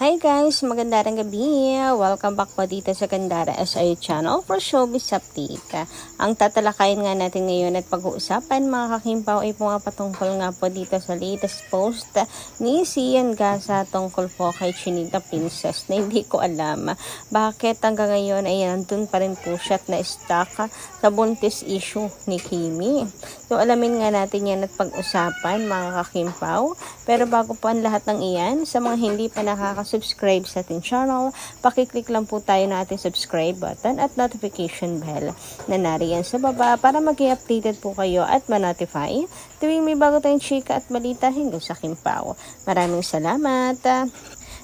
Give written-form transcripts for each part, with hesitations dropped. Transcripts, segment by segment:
Hi guys! Magandang gabi! Welcome back po dito sa Gandara SI channel for showbiz update. Ang tatalakayin nga natin ngayon at pag-uusapan mga kakimpaw ay mga patungkol nga po dito sa latest post ni Sian Gasa tungkol po kay Chinita Princess na hindi ko alam bakit hanggang ngayon ay nandun pa rin po siya at na-stuck sa buntis issue ni Kimi. So alamin nga natin yan at pag-usapan mga kakimpaw. Pero bago po ang lahat ng iyan, sa mga hindi pa nakaka-subscribe sa ating channel, pakiclick lang po tayo na ating subscribe button at notification bell na nariyan sa baba para mag-i-updated po kayo at ma-notify tuwing may bago tayong chika at balita hinggil sa Kimpaw. Maraming salamat!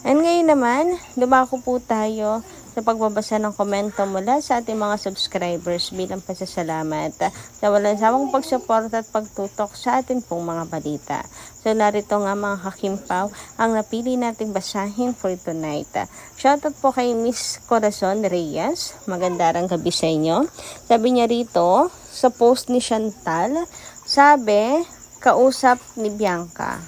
And ngayon naman, dumako po tayo sa pagbabasa ng komento mula sa ating mga subscribers bilang pasasalamat sa walang sawang pagsuporta at pagtutok sa ating pong mga balita. So narito nga mga kakimpaw ang napili nating basahin for tonight. Shoutout po kay Miss Corazon Reyes. Magandang gabi sa inyo. Sabi niya rito, sa post ni Chantal, sabi, kausap ni Bianca.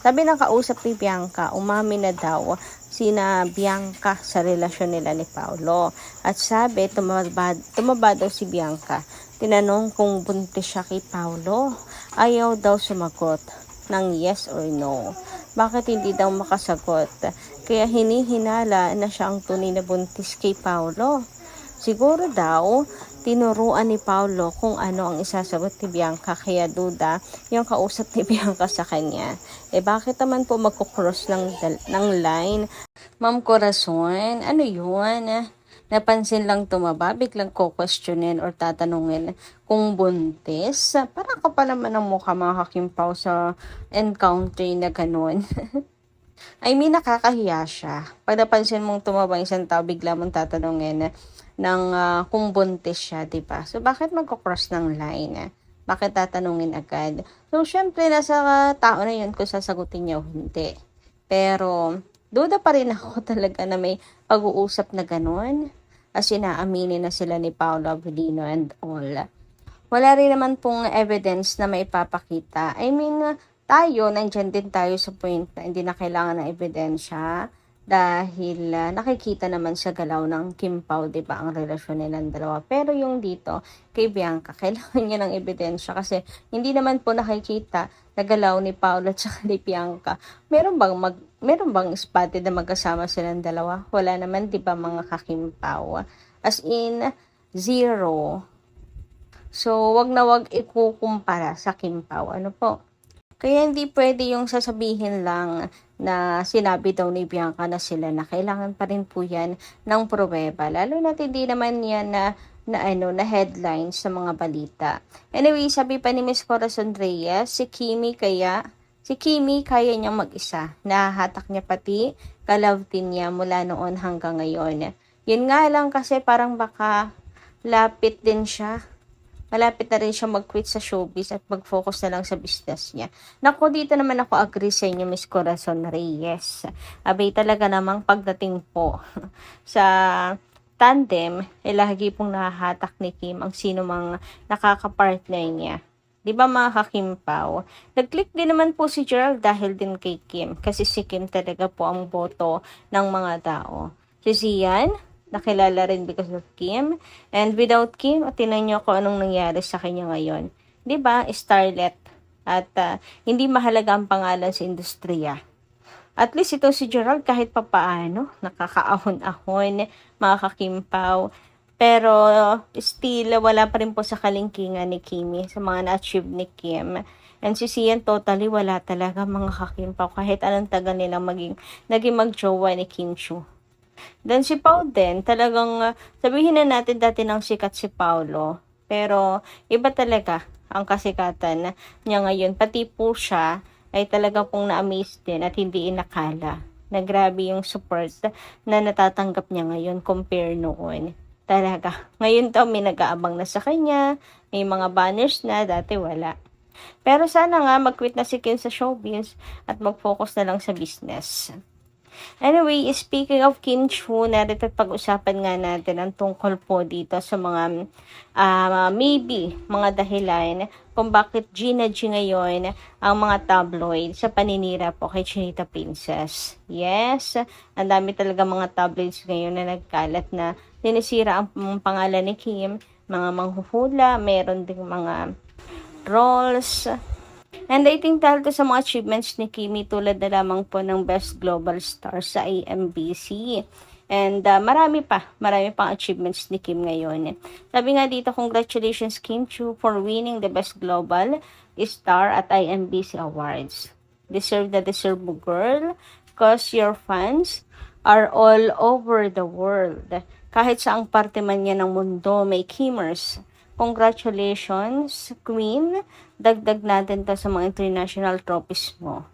Sabi ng kausap ni Bianca, umami na daw sina Bianca sa relasyon nila ni Paolo. At sabi, tumaba daw si Bianca. Tinanong kung buntis siya kay Paolo. Ayaw daw sumagot ng yes or no. Bakit hindi daw makasagot? Kaya hinihinala na siya ang tunay na buntis kay Paolo. Siguro daw, tinuruan ni Paolo kung ano ang isasagot ni Bianca, kaya duda yung kausap ni Bianca sa kanya. Bakit naman po magkukross ng line? Ma'am Corazon, ano yun? Napansin lang tumaba, biglang ko-questionin or tatanungin kung buntis. Parang ka pa naman ang mukha mga kakimpaw sa encounter na ganun. I mean, nakakahiya siya. Pag napansin mong tumaba isang tao, bigla mong tatanungin ng kung buntis siya, diba? So, bakit magkukross ng line? Bakit tatanungin agad? So, syempre, nasa tao na yun kung sasagutin niya o hindi. Pero, duda pa rin ako talaga na may pag-uusap na ganun. As inaaminin na sila ni Paolo Avellino and all. Wala rin naman pong evidence na may papakita. I mean, tayo, nandyan din tayo sa point na hindi na kailangan ng ebidensya dahil nakikita naman sa galaw ng Kimpaw, di ba, ang relasyon nilang dalawa. Pero yung dito, kay Bianca, kailangan niya ng ebidensya kasi hindi naman po nakikita na galaw ni Paolo at saka ni Bianca. Meron bang spotted na magkasama silang dalawa? Wala naman, di ba, mga kakimpaw? As in, zero. So, wag na wag ikukumpara sa Kimpaw. Ano po? Kaya hindi pwede yung sasabihin lang na sinabi daw ni Bianca na sila na kailangan pa rin po yan ng pruweba. Lalo na hindi naman yan na headlines sa mga balita. Anyway, sabi pa ni Miss Corazon Reyes, si Kimi kaya niyang mag-isa. Nahahatak niya pati ka-love team niya mula noon hanggang ngayon. Yun nga lang kasi parang baka lapit din siya. Malapit na rin siya mag-quit sa showbiz at mag-focus na lang sa business niya. Naku, dito naman ako agree sa inyo, Miss Corazon Reyes. Abay talaga namang pagdating po sa tandem, lagi pong nahahatak ni Kim ang sino mang nakakapartner niya. Di ba mga kakimpaw? Nag-click din naman po si Gerald dahil din kay Kim. Kasi si Kim talaga po ang boto ng mga tao. Si Zian, nakilala rin because of Kim. And without Kim, tinan nyo kung anong nangyari sa kanya ngayon. 'Di ba? Starlet. At hindi mahalaga ang pangalan sa industriya. At least ito si Gerald kahit papaano, nakakaahon-ahon, mga kakimpaw. Pero still, wala pa rin po sa kalingkingan ni Kimi sa mga na-achieve ni Kim. And si Sian totally wala talaga mga kakimpaw kahit anong tagal nilang naging mag-jowa ni Kim Chu. Then si Pao din, talagang sabihin na natin dati ng sikat si Paolo. Pero iba talaga ang kasikatan niya ngayon. Pati po siya ay talaga pong na-amaze din at hindi inakala na grabe yung support na natatanggap niya ngayon compare noon. Talaga. Ngayon daw may nag-aabang na sa kanya, may mga banners na, dati wala. Pero sana nga mag-quit na si Kim sa showbiz at mag-focus na lang sa business. Anyway, speaking of Kim Chu, narito pag-usapan nga natin ang tungkol po dito sa mga maybe mga dahilan kung bakit Gina G ngayon ang mga tabloid sa paninira po kay Chinita Princess. Yes, ang dami talaga mga tabloids ngayon na nagkalat na sinisira ang pangalan ni Kim, mga manghuhula, meron ding mga trolls. And I think dahil to sa mga achievements ni Kimi tulad na lamang po ng Best Global Star sa AMBC. And marami pang achievements ni Kim ngayon. Sabi nga dito, congratulations Kim Chu for winning the Best Global Star at IMBC Awards. Deserve mo, girl, cause your fans are all over the world. Kahit saang parte man yan ng mundo, may Kimmers. Congratulations, Queen. Dagdag natin to sa mga international trophies mo.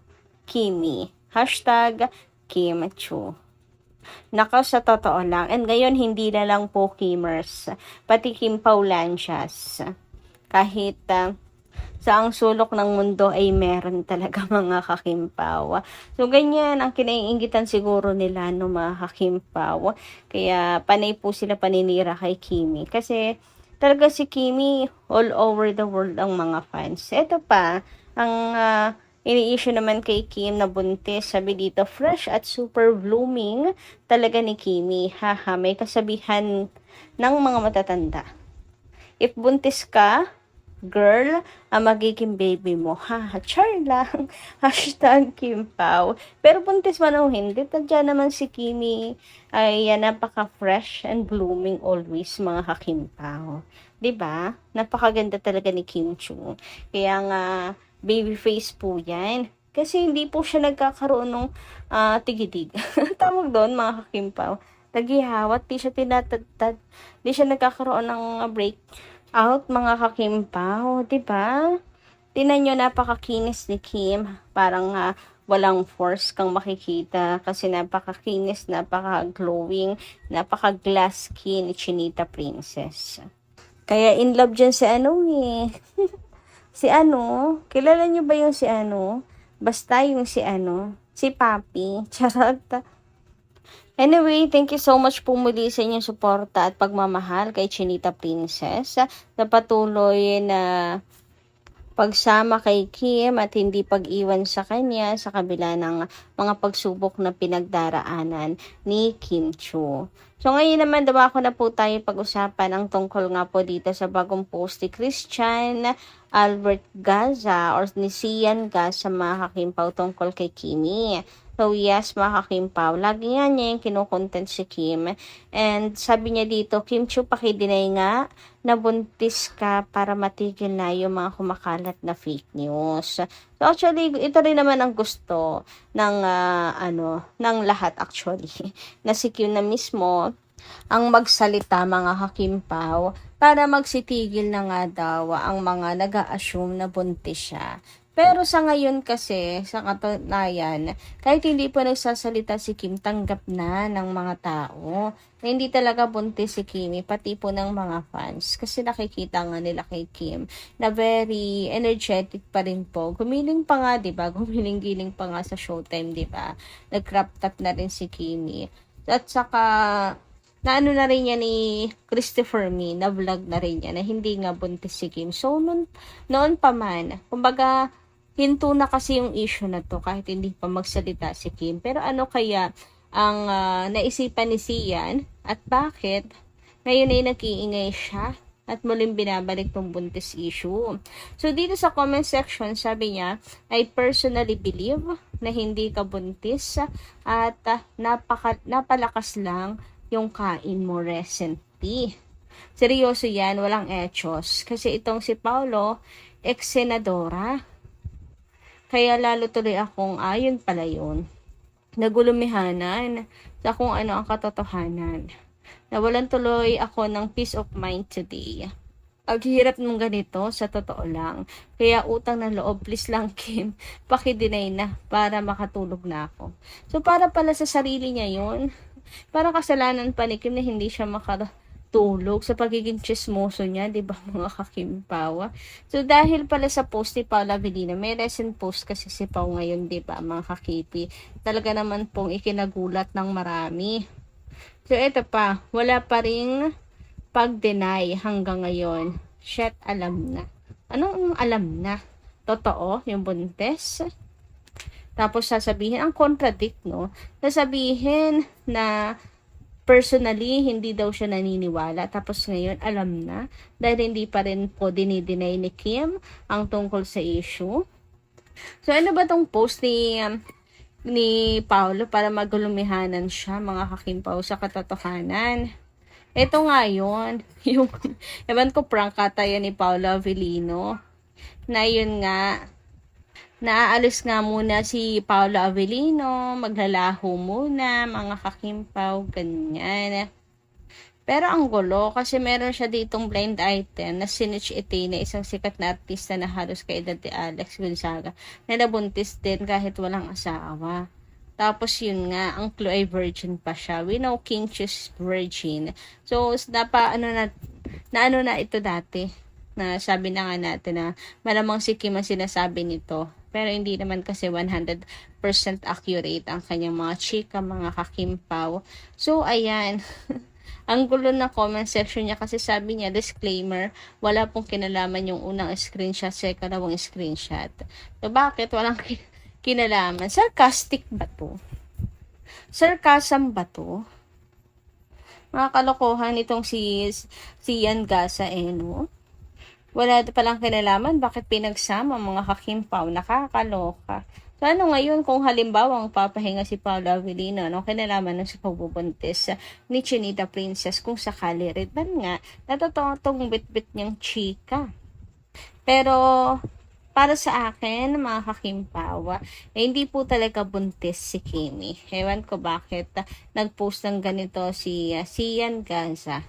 Kimi. Hashtag Kim Chu. Nako, sa totoo lang. And ngayon, hindi na lang po Kimmers. Pati Kim Paulancias. Kahit saang sulok ng mundo ay meron talaga mga kakimpaw. So, ganyan ang kinaiingitan siguro nila no mga kakimpaw. Kaya, panay po sila paninira kay Kimi. Kasi, talaga si Kimi, all over the world ang mga fans. Ito pa, ang ini-issue naman kay Kim na buntis. Sabi dito, fresh at super blooming talaga ni Kimi. Haha, may kasabihan ng mga matatanda. If buntis ka, girl, ang magiging baby mo. Haha, char lang. Hashtag Kim Pao. Pero buntis man o hindi, tadya naman si Kimi ay napaka-fresh and blooming always mga kakimpaw. Diba? Napakaganda talaga ni Kim Chu. Kaya nga, baby face po yan. Kasi hindi po siya nagkakaroon ng tigidig. Tawag doon mga kakimpaw. Tagihawat, di siya tinatagtad. Di siya nagkakaroon ng break out mga kakimpaw. Diba? Tinan nyo, napakakinis ni Kim. Parang walang force kang makikita kasi napakakinis, napaka-glowing, napaka-glass skin ni Chinita Princess. Kaya in love dyan si si kilala nyo ba yung si Basta yung si si Papi. Charot. Anyway, thank you so much po muli sa inyong suporta at pagmamahal kay Chinita Princess na patuloy na pagsama kay Kim at hindi pag-iwan sa kanya sa kabila ng mga pagsubok na pinagdaraanan ni Kim Chu. So ngayon naman ako na po tayo pag-usapan ang tungkol nga po dito sa bagong post ni Christian Albert Gaza or ni Sian Gaza mga kakimpaw tungkol kay Kimi. So yes, mga kakimpaw, lagi nga niya yung kinukontent si Kim. And sabi niya dito, Kim Chu, pakidinay nga na buntis ka para matigil na yung mga kumakalat na fake news. So actually, ito rin naman ang gusto ng ng lahat actually. Na si Kim na mismo ang magsalita mga kakimpaw para magsitigil na nga daw ang mga nag-a-assume na buntis siya. Pero sa ngayon kasi, sa katunayan, kahit hindi pa nagsasalita si Kim, tanggap na ng mga tao na hindi talaga buntis si Kimi, pati po ng mga fans. Kasi nakikita nga nila kay Kim na very energetic pa rin po. Gumiling pa nga, diba? Gumiling-giling pa nga sa Showtime, diba? Nag-crop top na rin si Kimi. At saka, na na rin niya ni Christopher Me, na vlog na rin niya, na hindi nga buntis si Kim. So, noon pa man, kumbaga, hinto na kasi yung issue na to kahit hindi pa magsalita si Kim. Pero ano kaya ang naisipan ni Sian at bakit ngayon ay nag-iingay siya at muling binabalik tong buntis issue? So dito sa comment section sabi niya, I personally believe na hindi ka buntis at napalakas lang yung kain mo recently. Seryoso yan, walang echos. Kasi itong si Paulo, ex-senadora. Kaya lalo tuloy akong ayon pala yun. Nagulumihanan sa kung ano ang katotohanan. Nawalan tuloy ako ng peace of mind today. Ang hirap nung ganito, sa totoo lang. Kaya utang na loob, please lang Kim, pakidinay na para makatulog na ako. So para pala sa sarili niya yun, parang kasalanan pa ni Kim na hindi siya makatulog tulog sa pagiging chismoso niya, 'di ba mga kakimpaw? So dahil pala sa post ni Paula Avellino, may recent post kasi si Pau ngayon, 'di ba mga kakipi? Talaga naman pong ikinagulat ng marami. So ito pa, wala pa ring pag-deny hanggang ngayon. Shit, alam na. Anong alam na? Totoo, yung buntes? Tapos sasabihin, ang contradict, no? Sasabihin na personally, hindi daw siya naniniwala. Tapos ngayon, alam na. Dahil hindi pa rin po dinideny ni Kim ang tungkol sa issue. So, ano ba tong post ni Paolo para magulumihanan siya, mga kakimpaw, sa katotohanan? Ito nga yun. Yung, ewan ko, prank ata yan ni Paolo Avellino. Na yun nga, naaalis nga muna si Paolo Avellino, maglalaho muna, mga kakimpaw, ganyan. Pero ang gulo, kasi meron siya ditong blind item na si Nitch Ete, isang sikat na artista na halos kaedad ni Alex Gonzaga, na nabuntis din kahit walang asawa. Tapos yun nga, ang clue ay virgin pa siya. We know King Chis virgin. So, ano na ito dati, na sabi na nga natin na malamang si Kim ang sinasabi nito. Pero hindi naman kasi 100% accurate ang kanyang mga chika, mga kakimpaw. So, ayan. Ang gulo na comment section niya kasi sabi niya, disclaimer, wala pong kinalaman yung unang screenshot sa ikalawang screenshot. So, bakit walang kinalaman? Sarcastic ba to? Sarcasm ba to? Mga kalokohan itong si Ian Gaza, no? Wala palang kinalaman, bakit pinagsama mga kakimpaw? Nakakaloka. So ano ngayon kung halimbawa ang papahinga si Paula Avellino, anong kinalaman ng si pagbubuntis ni Chinita Princess kung sakali rin ba nga, natotoo itong bit-bit niyang chika. Pero para sa akin, mga kakimpaw, hindi po talaga buntis si Kimi. Ewan ko bakit nag-post ng ganito si Ian Gaza.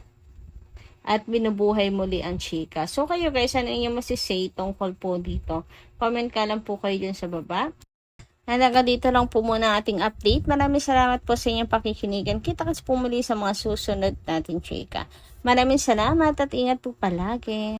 At binubuhay muli ang chika. So kayo guys, ano yung masisay tungkol po dito? Comment ka lang po kayo dyan sa baba. Hanggang dito lang po muna ang ating update. Maraming salamat po sa inyong pakikinigan. Kita kasi po muli sa mga susunod nating chika. Maraming salamat at ingat po palagi.